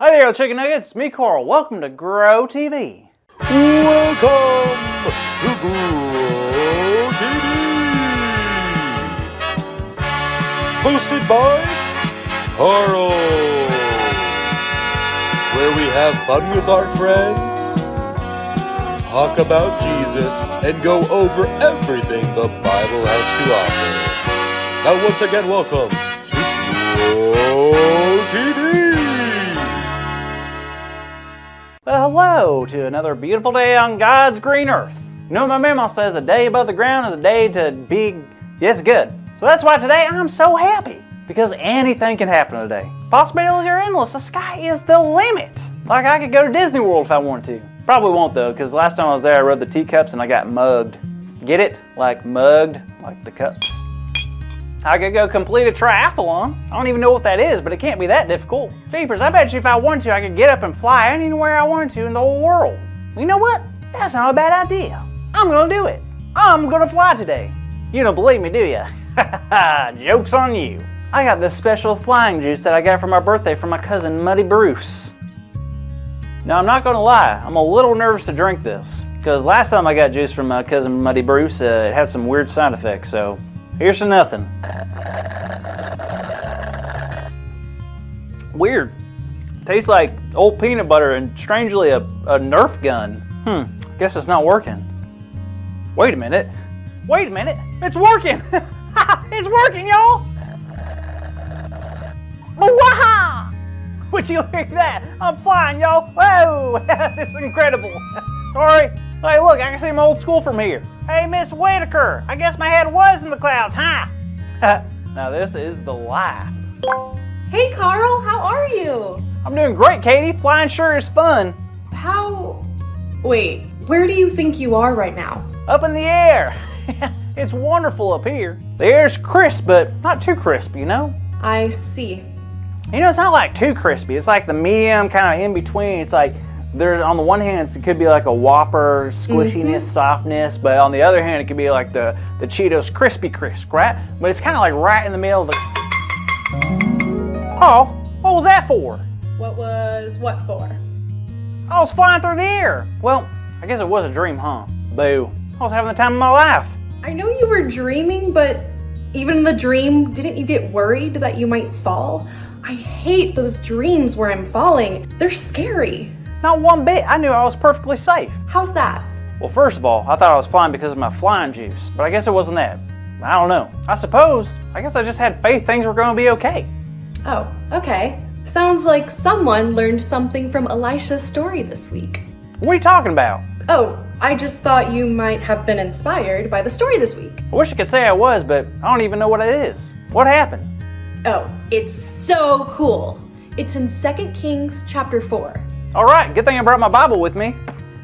Hi there, Chicken Nuggets. Me, Carl. Welcome to Grow TV. Welcome to Grow TV. Hosted by Carl. Where we have fun with our friends, talk about Jesus, and go over everything the Bible has to offer. Now once again, welcome to Grow TV. Well, hello to another beautiful day on God's green earth. You know what my mama says, a day above the ground is a day to be, yes, good. So that's why today I'm so happy, because anything can happen today. Possibilities are endless. The sky is the limit. Like I could go to Disney World if I wanted to. Probably won't though, because last time I was there I rode the teacups and I got mugged. Get it? Like mugged, like the cups. I could go complete a triathlon. I don't even know what that is, but it can't be that difficult. Jeepers, I bet you if I wanted to, I could get up and fly anywhere I wanted to in the whole world. You know what? That's not a bad idea. I'm gonna do it. I'm gonna fly today. You don't believe me, do you? Joke's on you. I got this special flying juice that I got for my birthday from my cousin Muddy Bruce. Now, I'm not gonna lie, I'm a little nervous to drink this, because last time I got juice from my cousin Muddy Bruce, it had some weird side effects, so here's to nothing. Weird. Tastes like old peanut butter and strangely a Nerf gun. Guess it's not working. Wait a minute. Wait a minute. It's working. It's working, y'all. Waha! Would you look at that? I'm flying, y'all. Whoa! This is incredible. Sorry. Hey, look, I can see my old school from here. Hey, Miss Whitaker, I guess my head was in the clouds, huh? Now this is the life. Hey Carl, how are you? I'm doing great, Katie. Flying sure is fun. Wait, where do you think you are right now? Up in the air. It's wonderful up here. The air's crisp, but not too crisp, you know? I see. You know, it's not like too crispy. It's like the medium kind of in between. It's like there's on the one hand it could be like a Whopper squishiness, softness, but on the other hand it could be like the Cheetos crispy crisp, right? But it's kind of like right in the middle of the. Oh, what was that for? What for? I was flying through the air. Well, I guess it was a dream, huh? Boo. I was having the time of my life. I know you were dreaming, but even in the dream, didn't you get worried that you might fall? I hate those dreams where I'm falling. They're scary. Not one bit. I knew I was perfectly safe. How's that? Well, first of all, I thought I was flying because of my flying juice, but I guess it wasn't that. I don't know. I guess I just had faith things were going to be okay. Oh, okay. Sounds like someone learned something from Elisha's story this week. What are you talking about? Oh, I just thought you might have been inspired by the story this week. I wish I could say I was, but I don't even know what it is. What happened? Oh, it's so cool. It's in 2 Kings chapter 4. All right, good thing I brought my Bible with me.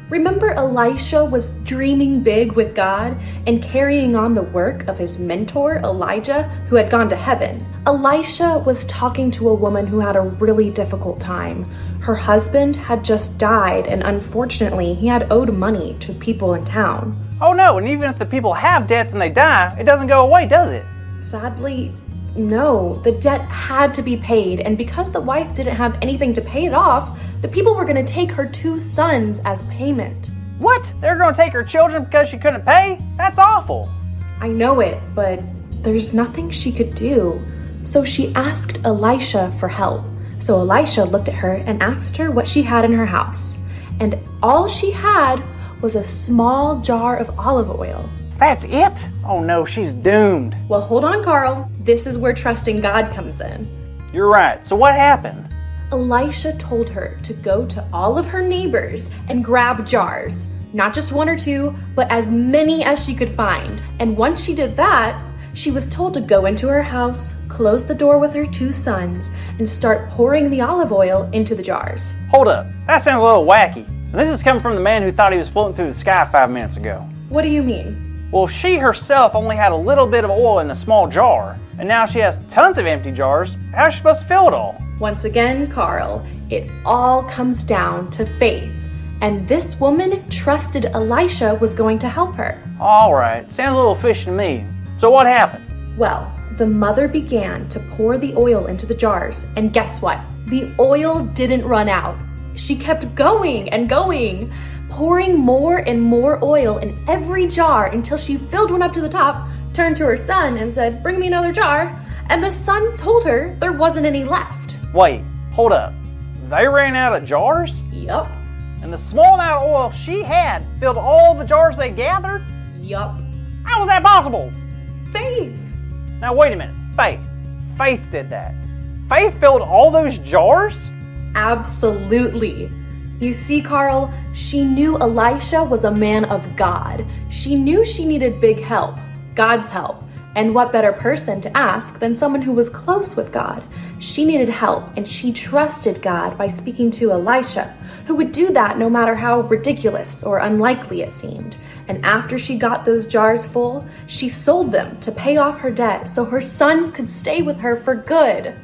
Remember Elisha was dreaming big with God and carrying on the work of his mentor, Elijah, who had gone to heaven. Elisha was talking to a woman who had a really difficult time. Her husband had just died, and unfortunately, he had owed money to people in town. Oh no, and even if the people have debts and they die, it doesn't go away, does it? Sadly, no. The debt had to be paid, and because the wife didn't have anything to pay it off, the people were going to take her 2 sons as payment. What? They're going to take her children because she couldn't pay? That's awful. I know it, but there's nothing she could do. So she asked Elisha for help. So Elisha looked at her and asked her what she had in her house. And all she had was a small jar of olive oil. That's it? Oh no, she's doomed. Well, hold on, Carl. This is where trusting God comes in. You're right. So what happened? Elisha told her to go to all of her neighbors and grab jars. Not just 1 or 2, but as many as she could find. And once she did that, she was told to go into her house, close the door with her 2 sons, and start pouring the olive oil into the jars. Hold up. That sounds a little wacky. And this is coming from the man who thought he was floating through the sky 5 minutes ago. What do you mean? Well, she herself only had a little bit of oil in a small jar, and now she has tons of empty jars. How is she supposed to fill it all? Once again, Carl, it all comes down to faith. And this woman trusted Elisha was going to help her. All right. Sounds a little fishy to me. So what happened? Well, the mother began to pour the oil into the jars, and guess what? The oil didn't run out. She kept going and going, pouring more and more oil in every jar until she filled one up to the top, turned to her son and said, "Bring me another jar." And the son told her there wasn't any left. Wait, hold up. They ran out of jars? Yup. And the small amount of oil she had filled all the jars they gathered? Yup. How was that possible? Faith. Now wait a minute. Faith did that. Faith filled all those jars? Absolutely. You see, Carl, she knew Elisha was a man of God. She knew she needed big help, God's help. And what better person to ask than someone who was close with God? She needed help, and she trusted God by speaking to Elisha, who would do that no matter how ridiculous or unlikely it seemed. And after she got those jars full, she sold them to pay off her debt so her sons could stay with her for good.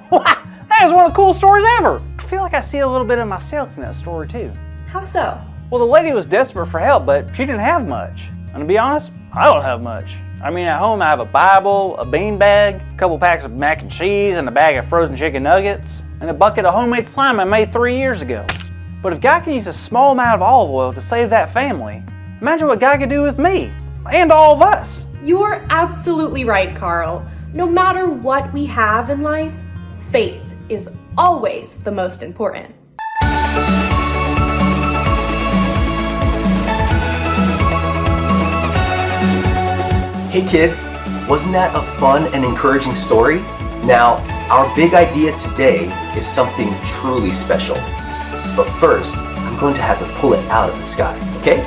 Wow, that is one of the coolest stories ever. I feel like I see a little bit of myself in that story too. How so? Well, the lady was desperate for help, but she didn't have much. And to be honest, I don't have much. I mean, at home I have a Bible, a bean bag, a couple packs of mac and cheese, and a bag of frozen chicken nuggets, and a bucket of homemade slime I made 3 years ago. But if God can use a small amount of olive oil to save that family, imagine what God could do with me, and all of us. You're absolutely right, Carl. No matter what we have in life, faith is always the most important. Hey kids, wasn't that a fun and encouraging story? Now, our big idea today is something truly special. But first, I'm going to have to pull it out of the sky, okay?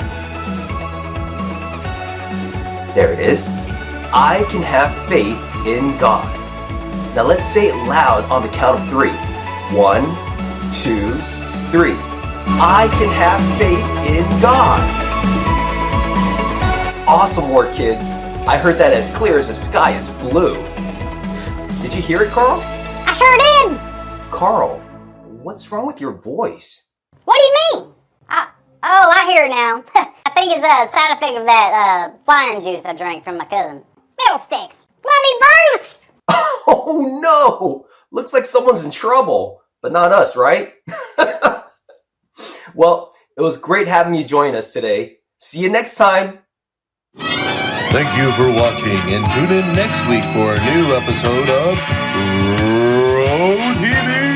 There it is. I can have faith in God. Now let's say it loud on the count of 3. 1, 2, 3. I can have faith in God. Awesome work, kids. I heard that as clear as the sky is blue. Did you hear it, Carl? I sure did. Carl, what's wrong with your voice? What do you mean? I hear it now. I think it's a side effect of that flying juice I drank from my cousin. Fiddlesticks. Bloody Bruce! Oh no! Looks like someone's in trouble, but not us, right? Well, it was great having you join us today. See you next time. Thank you for watching, and tune in next week for a new episode of Road TV.